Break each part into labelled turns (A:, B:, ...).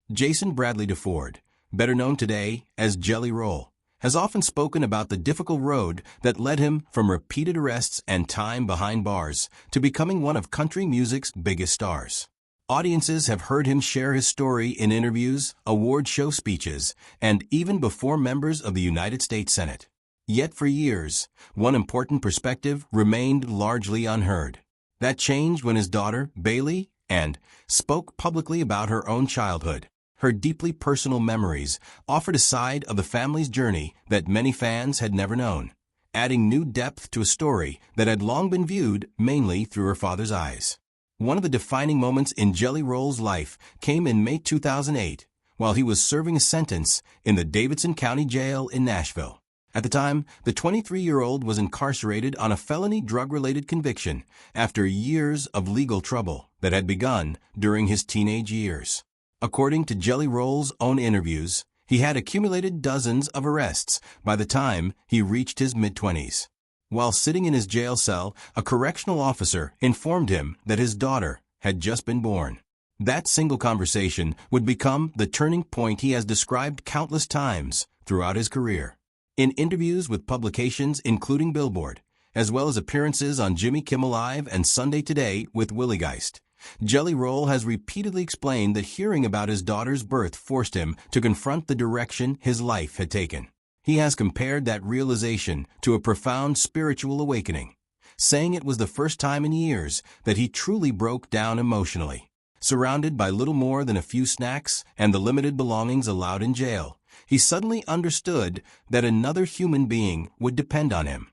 A: Jason Bradley DeFord, better known today as Jelly Roll, has often spoken about the difficult road that led him from repeated arrests and time behind bars to becoming one of country music's biggest stars. Audiences have heard him share his story in interviews, award show speeches, and even before members of the United States Senate. Yet for years, one important perspective remained largely unheard. That changed when his daughter, Bailee, spoke publicly about her own childhood. Her deeply personal memories offered a side of the family's journey that many fans had never known, adding new depth to a story that had long been viewed mainly through her father's eyes. One of the defining moments in Jelly Roll's life came in May 2008, while he was serving a sentence in the Davidson County Jail in Nashville. At the time, the 23-year-old was incarcerated on a felony drug-related conviction after years of legal trouble that had begun during his teenage years. According to Jelly Roll's own interviews, he had accumulated dozens of arrests by the time he reached his mid-20s. While sitting in his jail cell, a correctional officer informed him that his daughter had just been born. That single conversation would become the turning point he has described countless times throughout his career. In interviews with publications including Billboard, as well as appearances on Jimmy Kimmel Live and Sunday Today with Willie Geist, Jelly Roll has repeatedly explained that hearing about his daughter's birth forced him to confront the direction his life had taken. He has compared that realization to a profound spiritual awakening, saying it was the first time in years that he truly broke down emotionally. Surrounded by little more than a few snacks and the limited belongings allowed in jail, he suddenly understood that another human being would depend on him,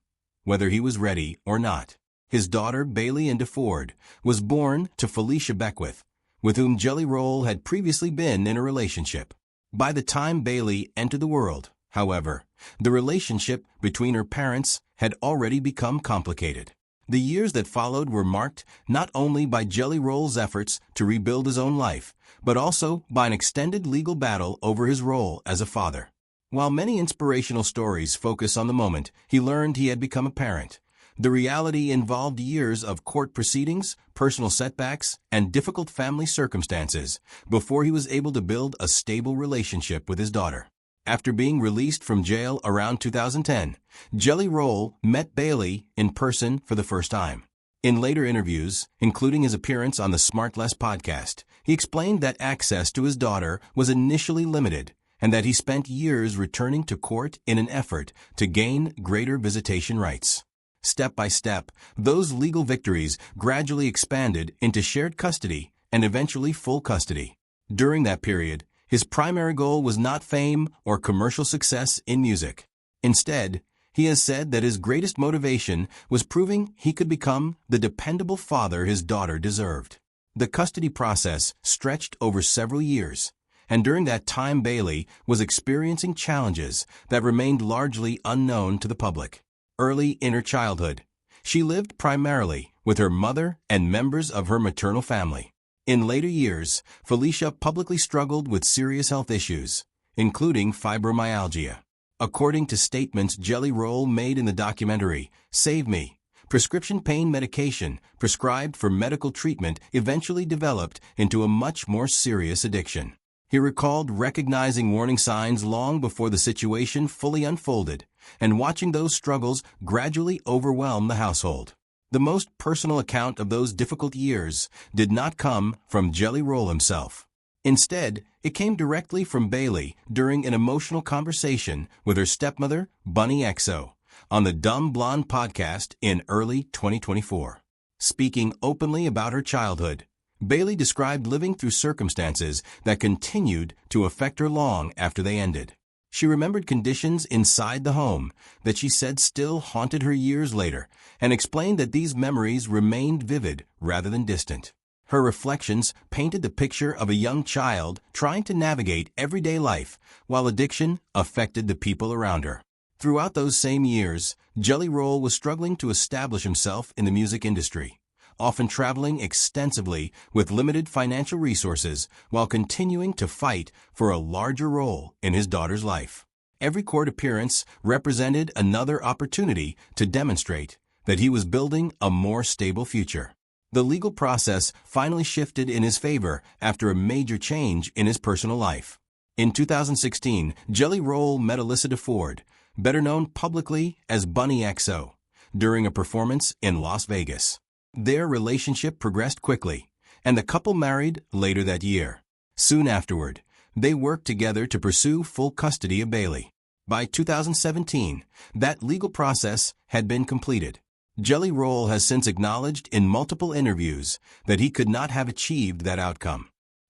A: whether he was ready or not. His daughter, Bailee DeFord, was born to Felicia Beckwith, with whom Jelly Roll had previously been in a relationship. By the time Bailee entered the world, however, the relationship between her parents had already become complicated. The years that followed were marked not only by Jelly Roll's efforts to rebuild his own life, but also by an extended legal battle over his role as a father. While many inspirational stories focus on the moment he learned he had become a parent, the reality involved years of court proceedings, personal setbacks, and difficult family circumstances before he was able to build a stable relationship with his daughter. After being released from jail around 2010, Jelly Roll met Bailee in person for the first time. In later interviews, including his appearance on the Smart Less podcast, he explained that access to his daughter was initially limited and that he spent years returning to court in an effort to gain greater visitation rights. Step by step, those legal victories gradually expanded into shared custody and eventually full custody. During that period, his primary goal was not fame or commercial success in music. Instead, he has said that his greatest motivation was proving he could become the dependable father his daughter deserved. The custody process stretched over several years, and during that time Bailee was experiencing challenges that remained largely unknown to the public. Early in her childhood, she lived primarily with her mother and members of her maternal family. In later years, Felicia publicly struggled with serious health issues, including fibromyalgia. According to statements Jelly Roll made in the documentary, Save Me, prescription pain medication prescribed for medical treatment eventually developed into a much more serious addiction. He recalled recognizing warning signs long before the situation fully unfolded and watching those struggles gradually overwhelm the household. The most personal account of those difficult years did not come from Jelly Roll himself. Instead, it came directly from Bailee during an emotional conversation with her stepmother, Bunny XO, on the Dumb Blonde podcast in early 2024. Speaking openly about her childhood, Bailee described living through circumstances that continued to affect her long after they ended. She remembered conditions inside the home that she said still haunted her years later and explained that these memories remained vivid rather than distant. Her reflections painted the picture of a young child trying to navigate everyday life while addiction affected the people around her. Throughout those same years, Jelly Roll was struggling to establish himself in the music industry, often traveling extensively with limited financial resources while continuing to fight for a larger role in his daughter's life. Every court appearance represented another opportunity to demonstrate that he was building a more stable future. The legal process finally shifted in his favor after a major change in his personal life. In 2016, Jelly Roll met Alyssa DeFord, better known publicly as Bunny XO, during a performance in Las Vegas. Their relationship progressed quickly, and the couple married later that year. Soon afterward, they worked together to pursue full custody of Bailee. By 2017, that legal process had been completed. Jelly Roll has since acknowledged in multiple interviews that he could not have achieved that outcome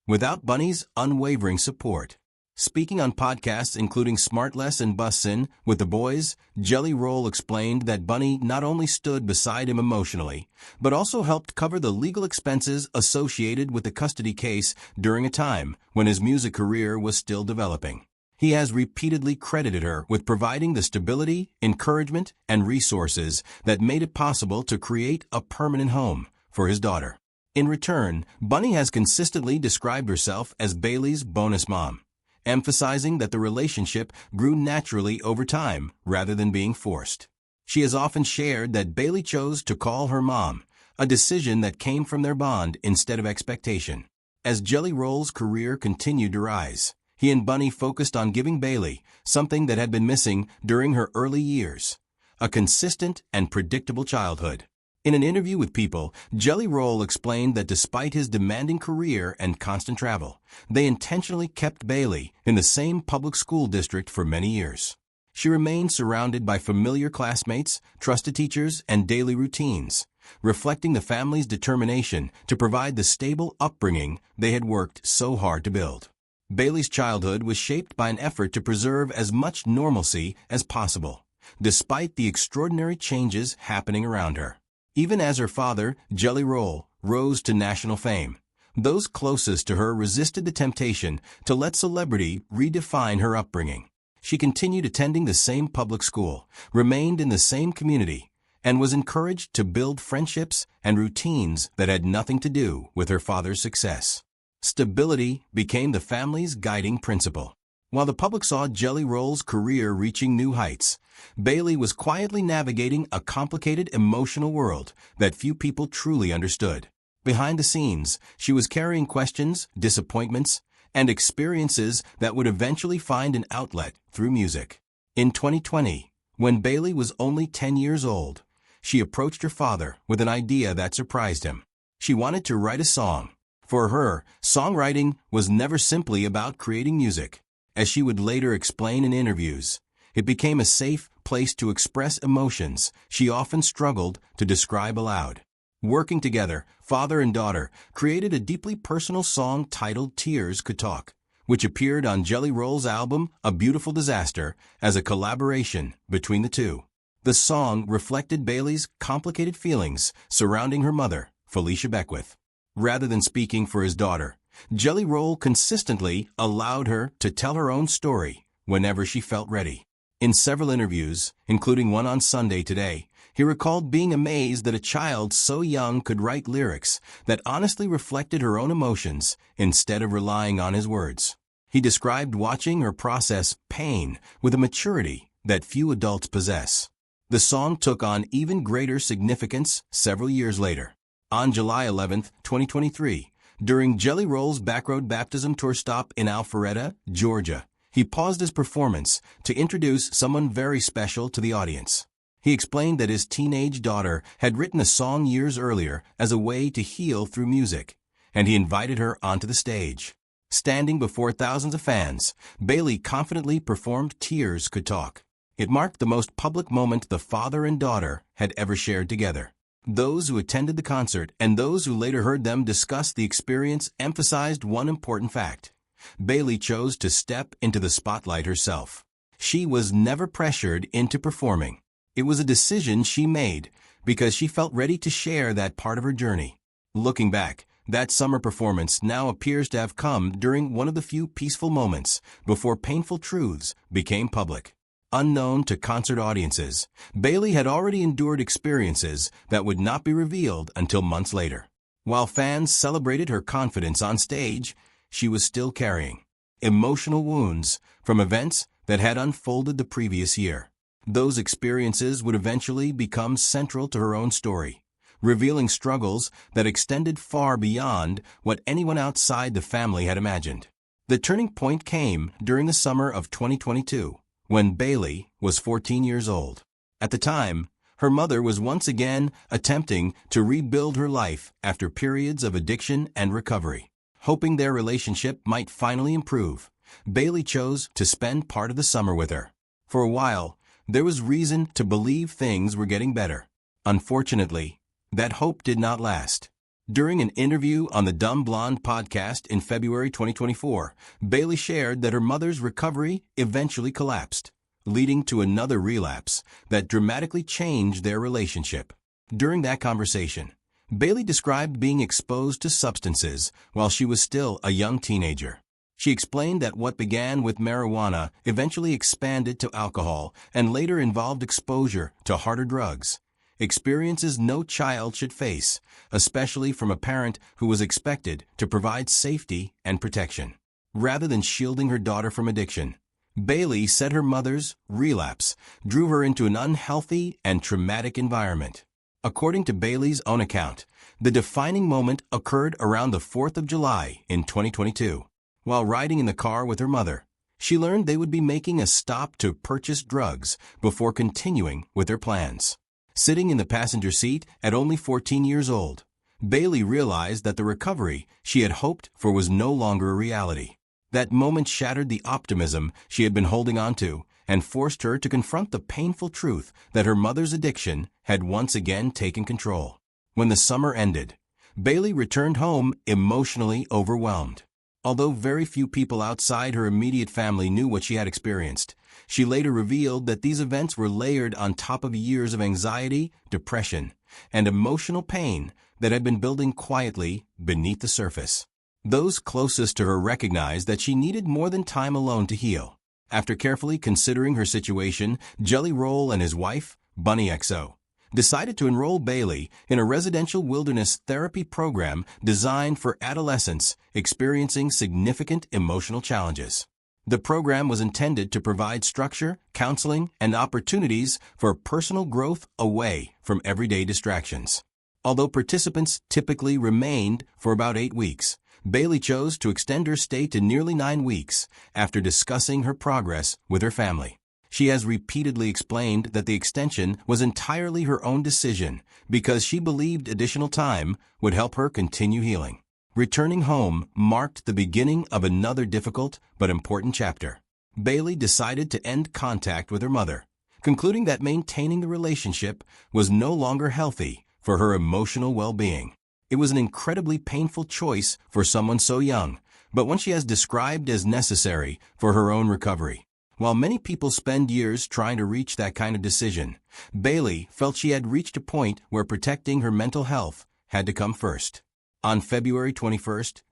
A: without Bunny's unwavering support. Speaking on podcasts including Smartless and Bussin' with the Boys, Jelly Roll explained that Bunny not only stood beside him emotionally, but also helped cover the legal expenses associated with the custody case during a time when his music career was still developing. He has repeatedly credited her with providing the stability, encouragement, and resources that made it possible to create a permanent home for his daughter. In return, Bunny has consistently described herself as Bailee's bonus mom, emphasizing that the relationship grew naturally over time rather than being forced. She has often shared that Bailee chose to call her mom, a decision that came from their bond instead of expectation. As Jelly Roll's career continued to rise, he and Bunny focused on giving Bailee something that had been missing during her early years: a consistent and predictable childhood. In an interview with People, Jelly Roll explained that despite his demanding career and constant travel, they intentionally kept Bailee in the same public school district for many years. She remained surrounded by familiar classmates, trusted teachers, and daily routines, reflecting the family's determination to provide the stable upbringing they had worked so hard to build. Bailee's childhood was shaped by an effort to preserve as much normalcy as possible, despite the extraordinary changes happening around her. Even as her father, Jelly Roll, rose to national fame, those closest to her resisted the temptation to let celebrity redefine her upbringing. She continued attending the same public school, remained in the same community, and was encouraged to build friendships and routines that had nothing to do with her father's success. Stability became the family's guiding principle. While the public saw Jelly Roll's career reaching new heights, Bailee was quietly navigating a complicated emotional world that few people truly understood. Behind the scenes, she was carrying questions, disappointments, and experiences that would eventually find an outlet through music. In 2020, when Bailee was only 10 years old, she approached her father with an idea that surprised him. She wanted to write a song. For her, songwriting was never simply about creating music. As she would later explain in interviews, it became a safe place to express emotions she often struggled to describe aloud. Working together, father and daughter created a deeply personal song titled Tears Could Talk, which appeared on Jelly Roll's album A Beautiful Disaster as a collaboration between the two. The song reflected Bailee's complicated feelings surrounding her mother, Felicia Beckwith. Rather than speaking for his daughter, Jelly Roll consistently allowed her to tell her own story whenever she felt ready. In several interviews, including one on Sunday Today, he recalled being amazed that a child so young could write lyrics that honestly reflected her own emotions instead of relying on his words. He described watching her process pain with a maturity that few adults possess. The song took on even greater significance several years later. On July 11, 2023, during Jelly Roll's Backroad Baptism tour stop in Alpharetta, Georgia, he paused his performance to introduce someone very special to the audience. He explained that his teenage daughter had written a song years earlier as a way to heal through music, and he invited her onto the stage. Standing before thousands of fans, Bailee confidently performed Tears Could Talk. It marked the most public moment the father and daughter had ever shared together. Those who attended the concert and those who later heard them discuss the experience emphasized one important fact. Bailee chose to step into the spotlight herself. She was never pressured into performing. It was a decision she made because she felt ready to share that part of her journey. Looking back, that summer performance now appears to have come during one of the few peaceful moments before painful truths became public. Unknown to concert audiences, Bailee had already endured experiences that would not be revealed until months later. While fans celebrated her confidence on stage, she was still carrying emotional wounds from events that had unfolded the previous year. Those experiences would eventually become central to her own story, revealing struggles that extended far beyond what anyone outside the family had imagined. The turning point came during the summer of 2022, when Bailee was 14 years old. At the time, her mother was once again attempting to rebuild her life after periods of addiction and recovery. Hoping their relationship might finally improve, Bailee chose to spend part of the summer with her. For a while, there was reason to believe things were getting better. Unfortunately, that hope did not last. During an interview on the Dumb Blonde podcast in February 2024, Bailee shared that her mother's recovery eventually collapsed, leading to another relapse that dramatically changed their relationship. During that conversation, Bailee described being exposed to substances while she was still a young teenager. She explained that what began with marijuana eventually expanded to alcohol and later involved exposure to harder drugs. Experiences no child should face, especially from a parent who was expected to provide safety and protection. Rather than shielding her daughter from addiction, Bailee said her mother's relapse drew her into an unhealthy and traumatic environment. According to Bailee's own account, the defining moment occurred around the 4th of July in 2022. While riding in the car with her mother, she learned they would be making a stop to purchase drugs before continuing with their plans. Sitting in the passenger seat at only 14 years old, Bailee realized that the recovery she had hoped for was no longer a reality. That moment shattered the optimism she had been holding on to and forced her to confront the painful truth that her mother's addiction had once again taken control. When the summer ended, Bailee returned home emotionally overwhelmed. Although very few people outside her immediate family knew what she had experienced, she later revealed that these events were layered on top of years of anxiety, depression, and emotional pain that had been building quietly beneath the surface. Those closest to her recognized that she needed more than time alone to heal. After carefully considering her situation, Jelly Roll and his wife, Bunny XO, decided to enroll Bailee in a residential wilderness therapy program designed for adolescents experiencing significant emotional challenges. The program was intended to provide structure, counseling, and opportunities for personal growth away from everyday distractions. Although participants typically remained for about 8 weeks, Bailee chose to extend her stay to nearly 9 weeks after discussing her progress with her family. She has repeatedly explained that the extension was entirely her own decision because she believed additional time would help her continue healing. Returning home marked the beginning of another difficult but important chapter. Bailee decided to end contact with her mother, concluding that maintaining the relationship was no longer healthy for her emotional well-being. It was an incredibly painful choice for someone so young, but one she has described as necessary for her own recovery. While many people spend years trying to reach that kind of decision, Bailee felt she had reached a point where protecting her mental health had to come first. On February 21,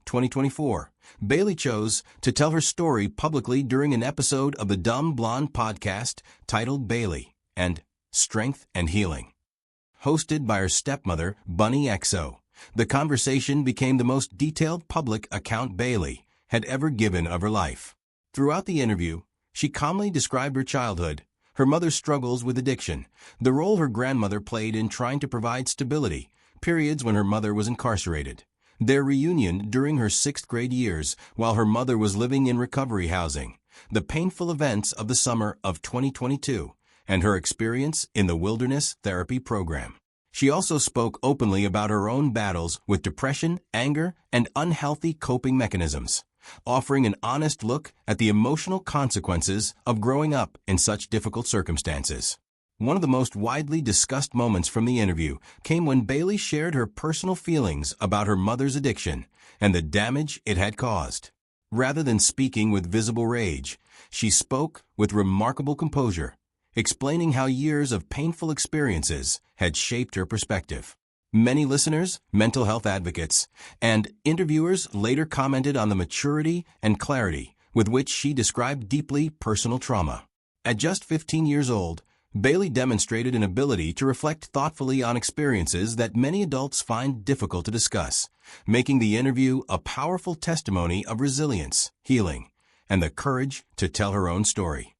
A: 2024, Bailee chose to tell her story publicly during an episode of the Dumb Blonde podcast titled Bailee and Strength and Healing. Hosted by her stepmother, Bunny XO, the conversation became the most detailed public account Bailee had ever given of her life. Throughout the interview, she calmly described her childhood, her mother's struggles with addiction, the role her grandmother played in trying to provide stability, periods when her mother was incarcerated, their reunion during her 6th grade years while her mother was living in recovery housing, the painful events of the summer of 2022, and her experience in the wilderness therapy program. She also spoke openly about her own battles with depression, anger, and unhealthy coping mechanisms, offering an honest look at the emotional consequences of growing up in such difficult circumstances. One of the most widely discussed moments from the interview came when Bailee shared her personal feelings about her mother's addiction and the damage it had caused. Rather than speaking with visible rage, she spoke with remarkable composure, explaining how years of painful experiences had shaped her perspective. Many listeners, mental health advocates, and interviewers later commented on the maturity and clarity with which she described deeply personal trauma. At just 15 years old, Bailee demonstrated an ability to reflect thoughtfully on experiences that many adults find difficult to discuss, making the interview a powerful testimony of resilience, healing, and the courage to tell her own story.